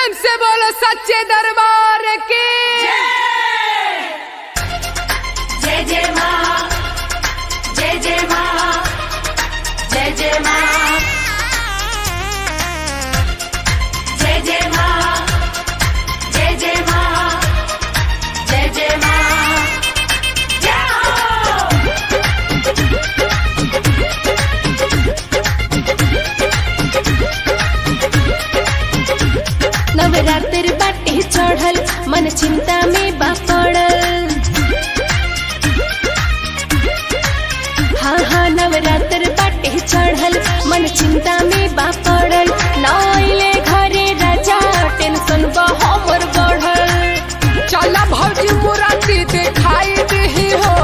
प्रेम से बोलो सच्चे दरबार की जय जय माँ, जय जय माँ, जय जय माँ, जय जय माँ, जय जय माँ, जय जय माँ, नवरात्र बाटे चढ़ल मन चिंता में बा पड़ल। हाँ हाँ नवरात्र बाटे चढ़ल मन चिंता में बा पड़ल। नइले घरे राजा टेंशन बा हमर बढ़ल। चला भौजी मुराती दिखाई दी हो,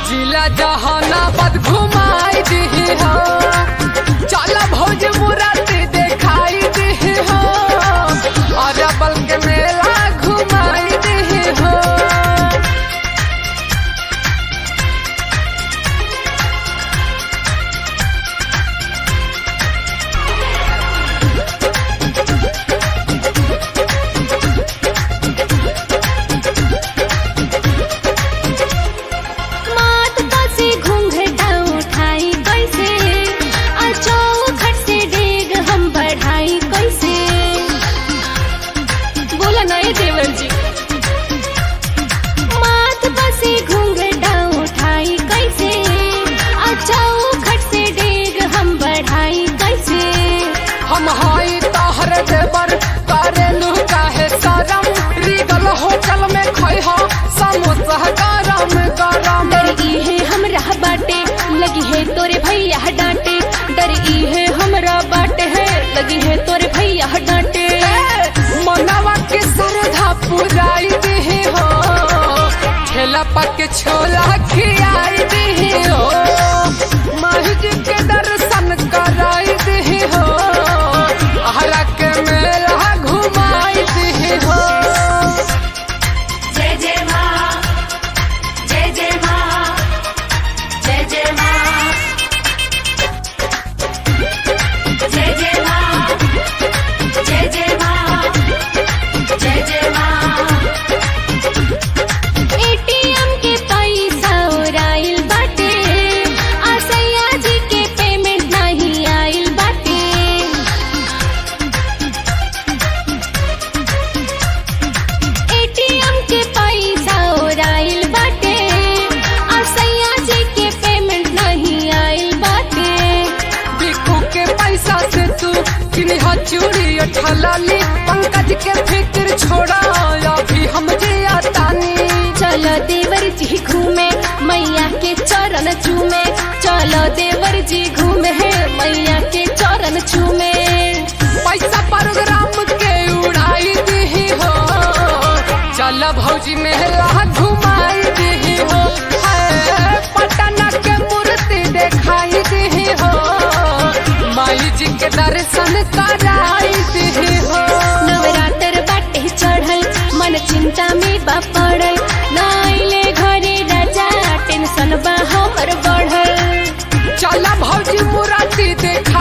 जिला जहानाबाद घुमाई दी हो। चला भौजी मुराती दिखाई दी हो, अरबल के मेला घुमाई दी हो। मात पासे घूंघटा उठाई कैसे, आ चौखट से डेग हम बढ़ाई कैसे। बोला ना ये देवर जी। मात पासे घूंघटा उठाई कैसे, आ चौखट से डेग हम बढ़ाई कैसे। हम हाई तोहर देवर करेलू काहे शरम, रीगल होटल में खइहा समोसा गरम गरम। डर ई है हमरा बाटे लगी है तोरे भैया डांटे। डर ई है हमरा बाटे है लगी है तोरे भैया डांटे। मनवा के श्रद्धा पुराई दी हो, ठेला पक छोला खियाई दी हो। माही जी के दर्शन कराई दी हो, हरा के मेला घुमाई दी हो। जय जय माँ, जय जय माँ, जय जय माँ, जय जय माँ, जय जय माँ, जय जय माँ। एटीएम के पैसा उड़ाइल बाटे, आ सैया जी के पेमेंट नहीं आइल बाटे। एटीएम के पैसा उड़ाइल बाटे, आ सैया जी के पेमेंट नहीं आइल बाटे। बिकू के पैसा से तू किनिहा चूड़ी ठलाली, पंकज के फिक्र छोड़ा अभी हम जिया तानी। चलो देवर जी घूमे मैया के चरण चूमे। चलो देवर जी घूमे मैया के चरण चूमे। पैसा प्रोग्राम के उड़ाई दी हो, चल भौजी मेला घुमाई दी हो। है, पटना के मूर्ति दिखाई दी हो, माई जी के दर्शन कराई दी हो। नवरात्र बाटे चढ़ल मन चिंता में बा पड़ल। नइले घरे राजा टेंशन बा हमर बढ़ल। चल भौजी मुराती देख